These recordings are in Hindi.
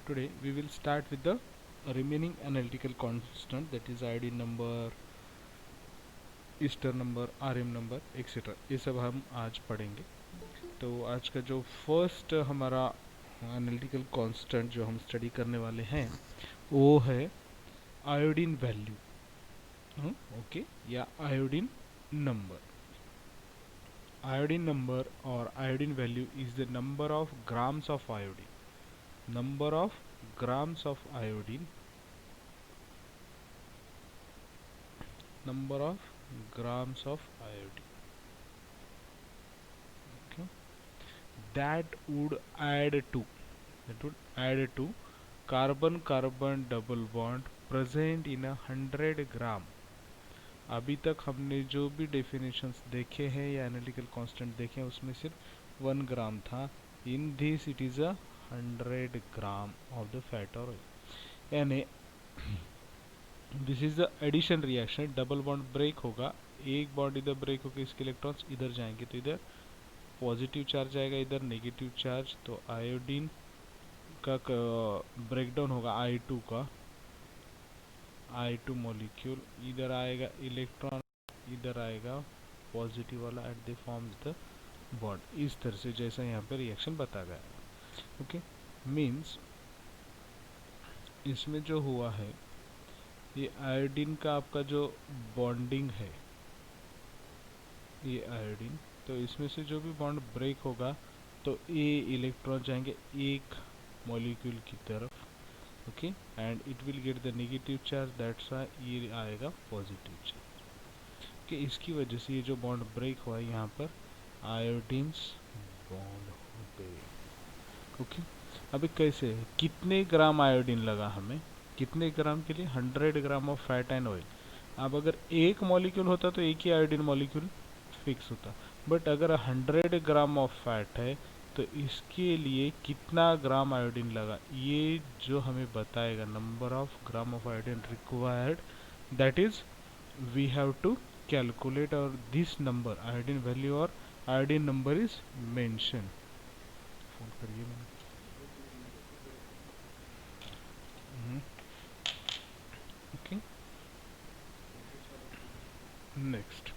Today we will start with the remaining analytical constant, that is iodine number, Easter number, RM number etcetera, ये सब हम आज पढ़ेंगे। तो आज का जो फर्स्ट हमारा एनालिटिकल कांस्टेंट जो हम स्टडी करने वाले हैं वो है आयोडीन वैल्यू, ओके, या आयोडीन नंबर। आयोडीन नंबर और iodine value is the number of grams of iodine, number of grams of iodine, number of grams of iodine, okay, that would add to carbon carbon double bond present in 100 ग्राम। अभी तक हमने जो भी डेफिनेशंस देखे हैं या एनालिटिकल कांस्टेंट देखे हैं उसमें सिर्फ 1 ग्राम था। In this it is a 100 gram of the fat और ऑयल, यानी this is the addition reaction. Double bond break होगा, एक बॉन्ड इधर ब्रेक होकर इसके इलेक्ट्रॉन्स इधर जाएंगे, तो इधर पॉजिटिव चार्ज आएगा, इधर नेगेटिव चार्ज। तो आयोडीन का ब्रेकडाउन होगा I2 का, I2 मॉलिक्यूल, इधर आएगा इलेक्ट्रॉन, इधर आएगा पॉजिटिव वाला, at the forms the bond. इस तरह से जैसा यहाँ पे रिएक्शन बताया गया है, ओके। मीन्स इसमें जो हुआ है, ये आयोडीन का आपका जो बॉन्डिंग है, ये आयोडीन, तो इसमें से जो भी बॉन्ड ब्रेक होगा तो ये इलेक्ट्रॉन जाएंगे एक मॉलिक्यूल की तरफ, okay, and it will get the negative charge, that's why ये आएगा पॉजिटिव चार्ज, ओके। इसकी वजह से ये जो बॉन्ड ब्रेक हुआ है यहाँ पर आयोडीन्स बॉन्ड हो गए, ओके। अभी कैसे, कितने ग्राम आयोडीन लगा हमें, कितने ग्राम के लिए, 100 gram of fat and oil. अब अगर एक मॉलिक्यूल होता तो एक ही आयोडीन मॉलिक्यूल फिक्स होता, बट अगर 100 ग्राम ऑफ फैट है तो इसके लिए कितना ग्राम आयोडीन लगा, ये जो हमें बताएगा number of gram of iodine required, that is we have to calculate, और दिस नंबर आयोडीन वैल्यू और iodine number is mention. Phone करिए मैंने, ओके। नेक्स्ट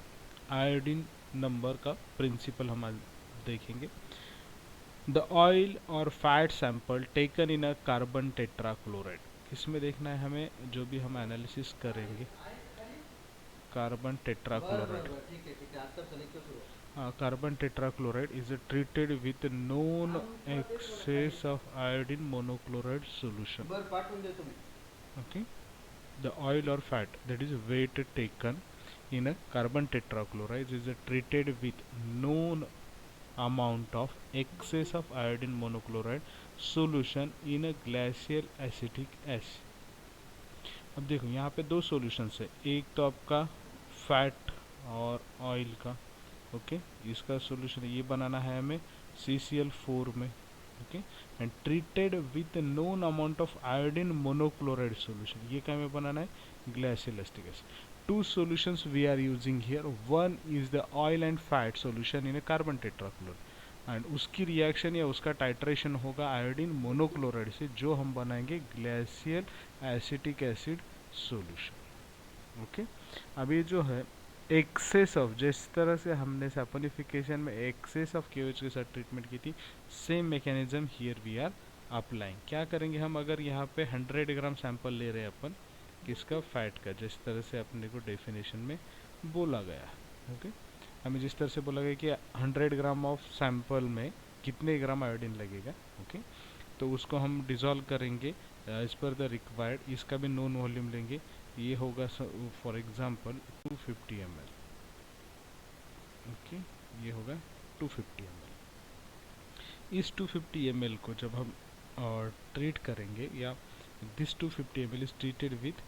आयोडीन नंबर का प्रिंसिपल हम आज देखेंगे। द ऑयल और fat sample taken in a carbon tetrachloride, इसमें देखना है हमें जो भी हम एनालिसिस करेंगे carbon tetrachloride. Carbon tetrachloride is treated with known excess of iodine monochloride solution, okay. The oil or fat, that is weight taken in a carbon tetrachloride, is treated with known amount of excess of iodine monochloride solution in a glacial acetic acid। अब देखो यहाँ पे दो सॉल्यूशंस है, एक तो आपका फैट और ऑयल का, ओके। इसका सॉल्यूशन ये बनाना है हमें CCl4 में, okay, and treated with known amount of iodine monochloride solution, ये क्या हमें बनाना है, glacial acetic acid. Two solutions we are using here, one is the oil and fat solution in a carbon tetrachloride, and उसकी रिएक्शन या उसका टाइट्रेशन होगा आयोडीन मोनोक्लोराइड से, जो हम बनाएंगे glacial acetic acid solution, okay. अब ये जो है एक्सेस ऑफ, जिस तरह से हमने सैपोनिफिकेशन में एक्सेस ऑफ KOH के साथ ट्रीटमेंट की थी, same mechanism here we are applying. क्या करेंगे हम, अगर यहाँ पे 100 ग्राम सैंपल ले रहे हैं अपन किसका, फैट का, जिस तरह से अपने को डेफिनेशन में बोला गया, ओके। हमें जिस तरह से बोला गया कि 100 ग्राम ऑफ सैंपल में कितने ग्राम आयोडीन लगेगा, ओके, तो उसको हम डिज़ोल्व करेंगे एज पर द रिक्वायर्ड। इसका भी नोन वॉल्यूम लेंगे, ये होगा फॉर एग्जांपल 250 ml, ओके, ये होगा 250 ml। इस 250 ml को जब हम ट्रीट करेंगे, या this 250 ml is treated with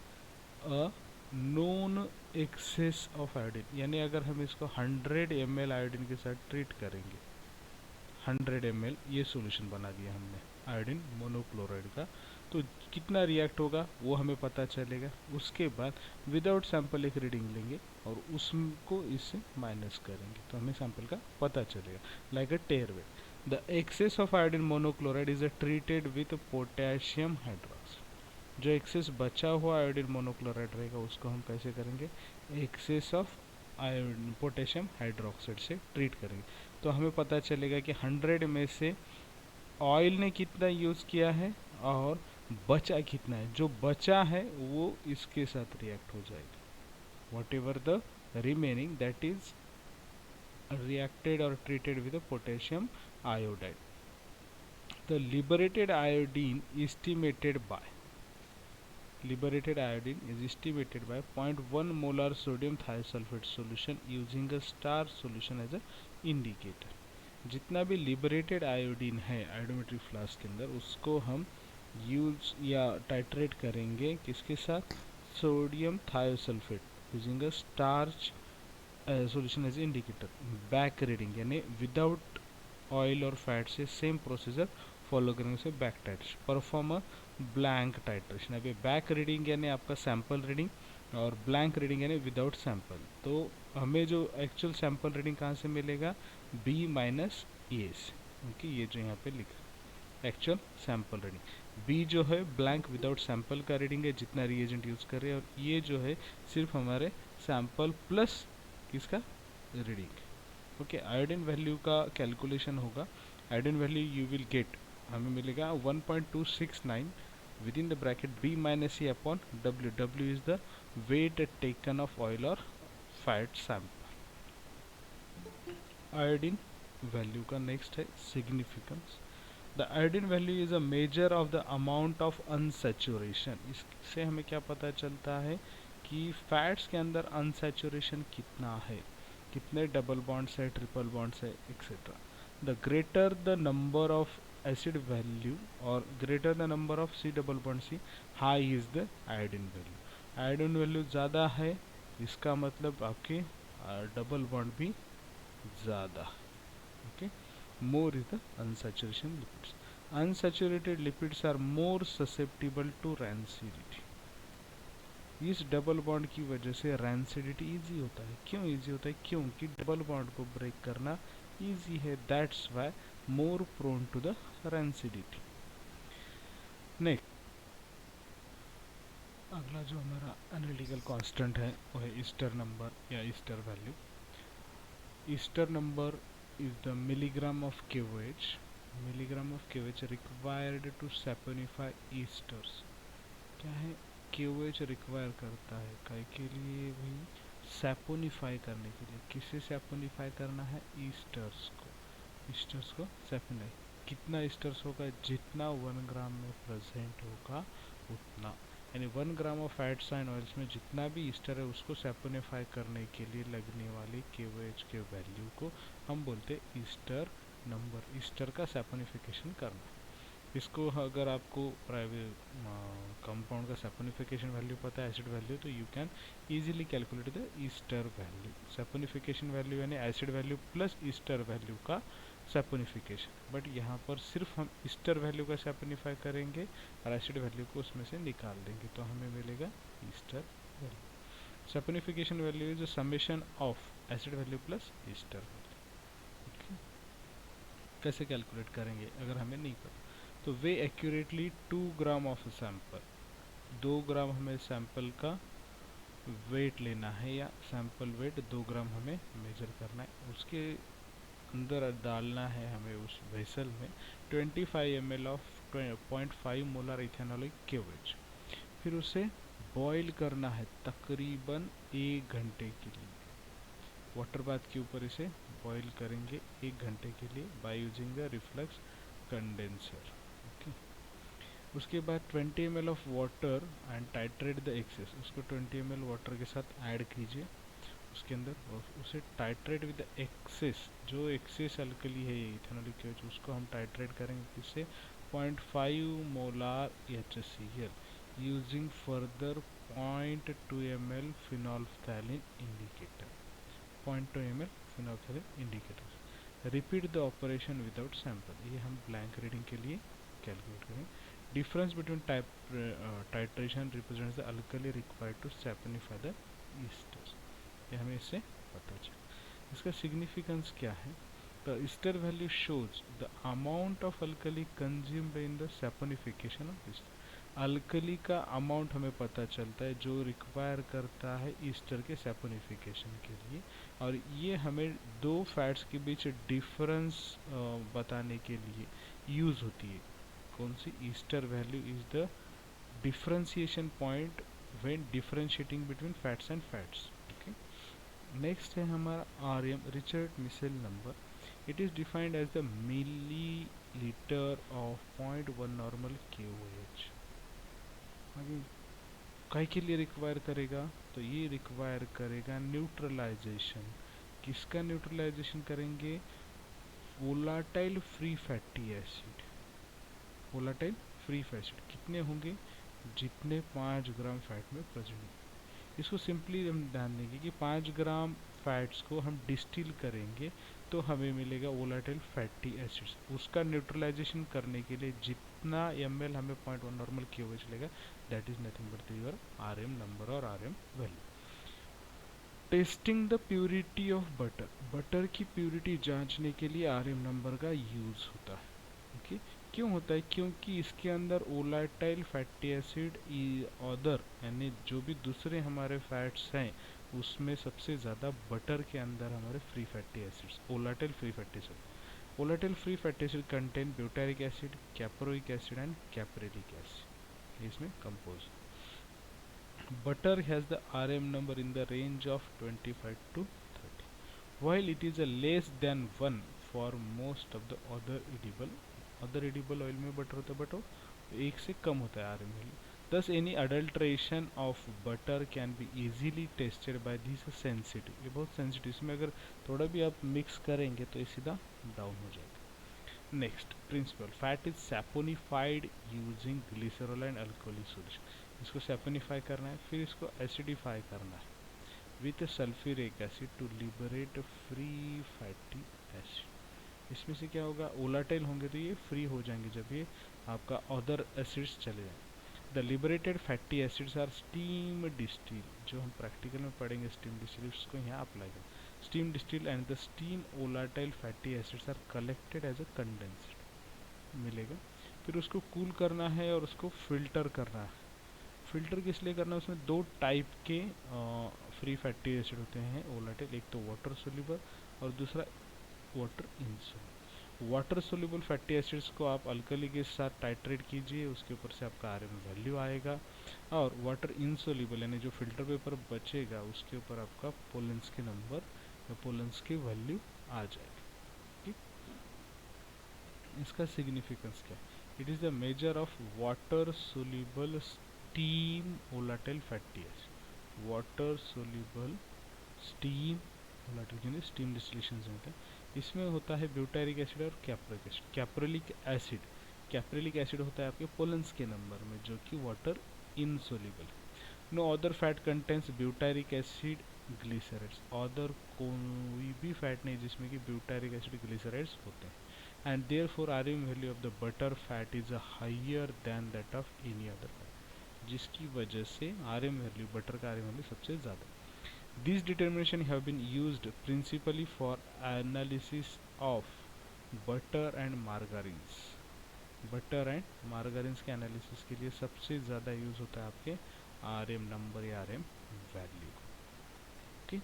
a known excess of iodine, यानी अगर हम इसको 100 ml आयोडीन के साथ ट्रीट करेंगे, 100 ml ये सॉल्यूशन बना दिया हमने आयोडीन मोनोक्लोराइड का, तो कितना रिएक्ट होगा वो हमें पता चलेगा। उसके बाद विदाउट सैंपल एक रीडिंग लेंगे और उसको इससे माइनस करेंगे, तो हमें सैंपल का पता चलेगा, like a tare weight. The excess of iodine monochloride is treated with potassium hydroxide. जो एक्सेस बचा हुआ आयोडीन मोनोक्लोराइड रहेगा उसको हम कैसे करेंगे, excess of iodine potassium hydroxide से ट्रीट करेंगे। तो हमें पता चलेगा कि 100 में से ऑयल ने कितना यूज़ किया है और बचा कितना है। जो बचा है वो इसके साथ रिएक्ट हो जाएगा। What ever the remaining that is reacted or treated with a potassium iodide. The liberated iodine is estimated by zero point 0.1 molar sodium thiosulfate solution using a star solution as a indicator. जितना भी लिबरेटेड आयोडीन है आयोडोमेट्रिक फ्लास्क के अंदर उसको हम यूज या टाइट्रेट करेंगे किसके साथ, sodium thiosulphate using a starch solution as indicator. Back reading यानी विदाउट ऑयल और फैट से सेम प्रोसीजर फॉलो करेंगे से back titration. Perform a blank titration. अभी बैक रीडिंग यानी आपका सैंपल रीडिंग और ब्लैंक रीडिंग यानी विदाउट सैंपल। तो हमें जो एक्चुअल सैंपल रीडिंग कहाँ से मिलेगा, बी माइनस ए से। ओके, ये जो यहाँ पे लिखा एक्चुअल सैंपल रीडिंग। बी जो है ब्लैंक विदाउट सैंपल का रीडिंग है जितना रिएजेंट यूज़ कर रहे हैं, और ये जो है सिर्फ हमारे सैंपल प्लस किसका रीडिंग। ओके, आयोडीन वैल्यू का कैलकुलेशन होगा। Iodine value you will get, हमें मिलेगा 1.269 within the bracket B minus A upon W. W is the weight taken of oil और फैट सैंपल। आयोडीन वैल्यू का नेक्स्ट है significance. The iodine value is a measure of the amount of unsaturation. इससे हमें क्या पता चलता है कि फैट्स के अंदर अनसैचुरेशन कितना है, कितने डबल बॉन्ड्स है, ट्रिपल बॉन्ड्स है, etcetera. The greater the number of acid value और greater the number of C double bond C, high is the iodine value. Iodine value ज़्यादा है इसका मतलब आपके डबल बॉन्ड भी ज़्यादा। Okay, more is the unsaturation lipids. Unsaturated lipids are more susceptible to rancidity. इस डबल बॉन्ड की वजह से रैंसिडिटी इजी होता है। क्यों इजी होता है, क्योंकि डबल बॉन्ड को ब्रेक करना इजी है, that's why more prone to the rancidity. Next, अगला जो हमारा एनालिटिकल कांस्टेंट है वो है ईस्टर नंबर या ester value. Ester number is the milligram of KOH. Milligram of KOH required to saponify esters. क्या है, KOH रिक्वायर करता है काय के लिए भी, सैपोनिफाई करने के लिए। किसे सैपोनिफाई करना है, ईस्टर्स को। ईस्टर्स को सैपोनिफाई, कितना ईस्टर्स होगा, जितना 1 ग्राम में प्रेजेंट होगा उतना, यानी 1 gram of fats and oils में जितना भी ईस्टर है उसको सैपोनिफाई करने के लिए लगने वाली KOH के वैल्यू को हम बोलते हैं ईस्टर नंबर। ईस्टर का सैपोनिफिकेशन करना। इसको अगर आपको प्राइवेट कंपाउंड का सैपोनिफिकेशन वैल्यू पता है, एसिड वैल्यू, तो you can easily calculate the ester value. Saponification value यानी acid value plus ester value का सैपोनिफिकेशन। बट यहाँ पर सिर्फ हम ईस्टर वैल्यू का सैपोनिफाई करेंगे और एसिड वैल्यू को उसमें से निकाल देंगे, तो हमें मिलेगा Easter value. Saponification value is the summation of acid value plus ester value. कैसे कैलकुलेट करेंगे अगर हमें नहीं पता, तो वे एक्यूरेटली 2 ग्राम ऑफ सैंपल। 2 ग्राम हमें सैंपल का वेट लेना है या सैंपल वेट 2 ग्राम हमें मेजर करना है। उसके अंदर डालना है हमें उस वेसल में 25 ml of 0.5 molar ethanol KOH। फिर उसे बॉईल करना है तकरीबन 1 घंटे के लिए। वाटर बाथ के ऊपर इसे बॉईल करेंगे 1 घंटे के लिए by using the reflux condenser. Okay, उसके बाद 20 ml of water and titrate the excess. उसको 20 ml वाटर के साथ ऐड कीजिए उसके अंदर, और उसे टाइट्रेट विद एक्सेस, जो एक्सेस अल्कली है ये इथेनॉल KOH, उसको हम टाइट्रेट करेंगे किससे, 0.5 molar HCl using further 0.2 ml phenolphthalein indicator. 0.2 ml phenolphthalein indicator. Repeat the operation without sample. ये हम ब्लैंक रीडिंग के लिए कैलकुलेट करें। Difference between titration represents the alkali required to saponify the esters. ये हमें इससे पता चला। इसका सिग्निफिकेंस क्या है, The ester value shows the amount of alkali consumed in the saponification of ester. Alkali का अमाउंट हमें पता चलता है जो रिक्वायर करता है ईस्टर के सैपोनिफिकेशन के लिए, और ये हमें दो फैट्स के बीच डिफरेंस बताने के लिए यूज़ होती है. कौन सी? Ester value is the differentiation point when differentiating between fats and fats. Okay. Next है हमारा RM, Richard Mitchell number. It is defined as the millilitre of 0.1 normal KOH. आगे काय के लिए रिक्वायर करेगा? तो ये रिक्वायर करेगा न्यूट्रलाइजेशन. किसका न्यूट्रलाइजेशन करेंगे? Volatile free fatty acid. Volatile free fatty acid कितने होंगे? जितने 5 ग्राम फैट में प्रेजेंट. इसको सिंपली हम ध्यान देंगे कि 5 ग्राम फैट्स को हम डिस्टिल करेंगे तो हमें मिलेगा वोलाटाइल फैटी एसिड्स. उसका न्यूट्रलाइजेशन करने के लिए जितना ml हमें 0.1 नॉर्मल KOH लेगा, that is nothing but your RM number और RM value. Testing the purity of butter. Butter की प्योरिटी जांचने के लिए RM नंबर का यूज होता है. ओके. क्यों होता है? क्योंकि इसके अंदर वोलाटाइल फैटी एसिड अदर यानी जो भी दूसरे हमारे फैट्स हैं उसमें सबसे ज़्यादा बटर के अंदर हमारे free fatty acids, volatile free fatty acid. Volatile free fatty acid content butyric acid, caproic acid and caprylic acid. इसमें compose. Butter has the RM number in the range of 25 to 30, while it is a less than 1 for most of the other edible oil में बटर होता है, बट वो एक से कम होता है RM value. Thus any adulteration of butter can be easily tested by this sensitive. ये बहुत सेंसिटिव, इसमें अगर थोड़ा भी आप मिक्स करेंगे तो ये सीधा डाउन हो जाएगा. Next principle, fat is saponified using glycerol and alcoholic solution. इसको सैपोनिफाई करना है, फिर इसको एसिडिफाई करना है with sulphuric acid to liberate free fatty acid. इसमें से क्या होगा? वोलाटाइल होंगे तो ये फ्री हो जाएंगे जब ये आपका अदर एसिड्स चले जाएंगे. The liberated fatty acids are steam distil. जो हम प्रैक्टिकल में पढ़ेंगे स्टीम डिस्टिल, उसको यहाँ अप्लाई करें. Steam distilled and the steam volatile fatty acids are collected as a condensate मिलेगा. फिर उसको कूल करना है और उसको फिल्टर करना है. फिल्टर किस लिए करना है? उसमें दो टाइप के फ्री फैटी एसिड होते हैं वोलाटाइल. एक तो वाटर सोल्यूबल और दूसरा water insoluble. Water soluble fatty acids को आप अल्कली के साथ टाइट्रेट कीजिए, उसके ऊपर से आपका RM वैल्यू आएगा. और वाटर इनसोल्यूबल यानी जो फिल्टर पेपर बचेगा उसके ऊपर आपका पोलेंस्की नंबर या पोलेंस्की वैल्यू आ जाएगी. इसका सिग्निफिकेंस क्या है? It is the measure of water soluble steam volatile fatty acid. Water soluble steam volatile यानी स्टीम डिस्टिलेशन से होता है. इसमें होता है ब्यूटारिक एसिड और कैप्रिक एसिड. कैप्रिलिक एसिड होता है आपके पोलेंस्की नंबर में जो कि water insoluble. No other fat contains butyric acid glycerides. Other कोई भी फैट नहीं जिसमें कि ब्यूटारिक एसिड ग्लिसराइड्स होते हैं. And therefore RM value of the butter fat is higher than that of any other fat, जिसकी वजह से RM वैल्यू, बटर का RM वैल्यू सबसे ज़्यादा. This determination have been used principally for analysis of butter and margarines. Butter and margarines के एनालिसिस के लिए सबसे ज़्यादा यूज़ होता है आपके RM नंबर या RM value. Okay.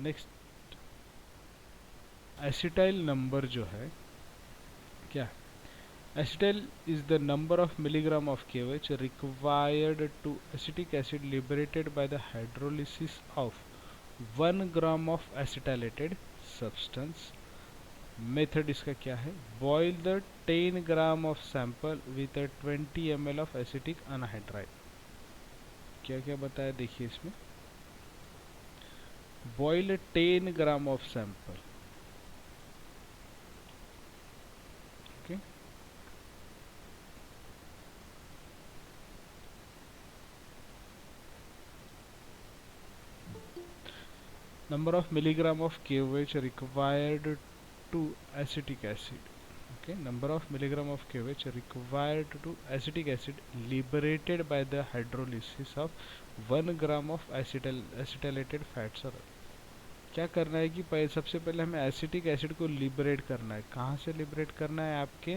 Next acetyl number जो है क्या? Acetyl is the number of milligram of KOH required to acetic acid liberated by the hydrolysis of 1 gram of acetylated substance. Method इसका क्या है? Boil the 10 gram of sample with 20 ml of acetic anhydride. क्या क्या बताया देखिए इसमें. Boil 10 gram of sample. Okay. Number of milligram of KOH required to acetic acid. Okay, number of milligram of KOH required to acetic acid liberated by the hydrolysis of 1 gram of acetylated fats or oil. क्या करना है कि सबसे पहले हमें एसिटिक एसिड को लिबरेट करना है। कहाँ से लिबरेट करना है? आपके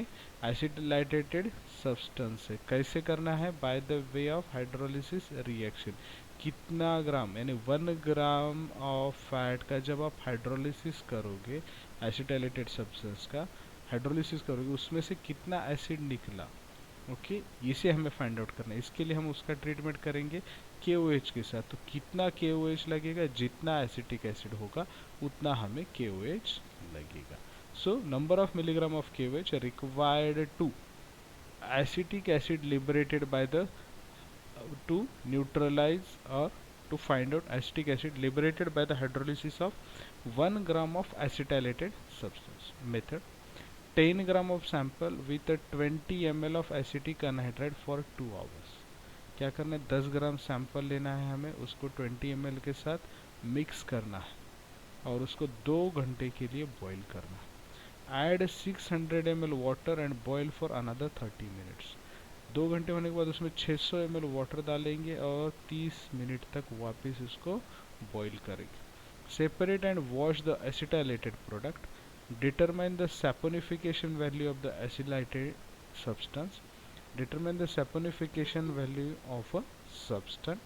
एसिटिलाइटेटेड सब्सटेंस से। कैसे करना है? By the way of hydrolysis reaction. कितना ग्राम, यानी 1 ग्राम ऑफ फैट का जब आप हाइड्रोलिसिस करोगे, एसिटाइलेटेड सब्सटेंस का हाइड्रोलिसिस करोगे, उसमें से कितना एसिड निकला, ओके, इसे हमें फाइंड आउट करना है। इसके लिए हम उसका ट्रीटमेंट करेंगे KOH के साथ। तो कितना KOH लगेगा? जितना एसिटिक एसिड होगा उतना हमें KOH लगेगा। So number of milligram of KOH required to acetic acid liberated by the to neutralize or to find out acetic acid liberated by the hydrolysis of 1 gram of acetylated substance. Method: 10 gram of sample with a 20 ml of acetic anhydride for 2 hours. क्या करना है? 10 ग्राम सैंपल लेना है हमें, उसको 20 ml के साथ मिक्स करना है और उसको 2 घंटे के लिए बॉईल करना है। Add 600 ml water and boil for another 30 minutes. 2 घंटे होने के बाद उसमें 600 ml वाटर डालेंगे और 30 मिनट तक वापस इसको बॉईल करेंगे। Separate and wash the acetylated product. Determine the saponification value of the acylated substance. Determine the saponification value of a substance.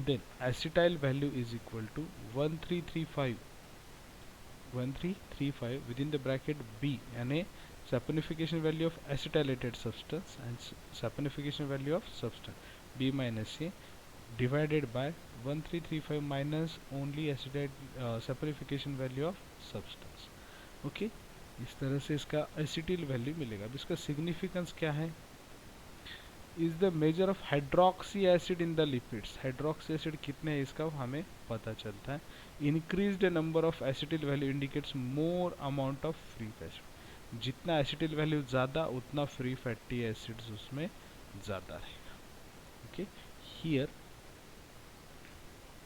Then acetyl value is equal to 1335 within the bracket B, यानी saponification value of acetylated substance and saponification value of substance B minus A divided by 1335 minus only saponification value of substance. Okay, इस तरह से इसका एसिटिल वैल्यू मिलेगा। अब इसका सिग्निफिकेंस क्या है? Is the measure of hydroxy acid in the lipids. Hydroxy acid कितने हैं इसका हमें पता चलता है। Increased number of acetyl value indicates more amount of free acid. जितना एसिटिल वैल्यू ज़्यादा उतना फ्री फैटी एसिड्स उसमें ज़्यादा रहेगा। Okay, here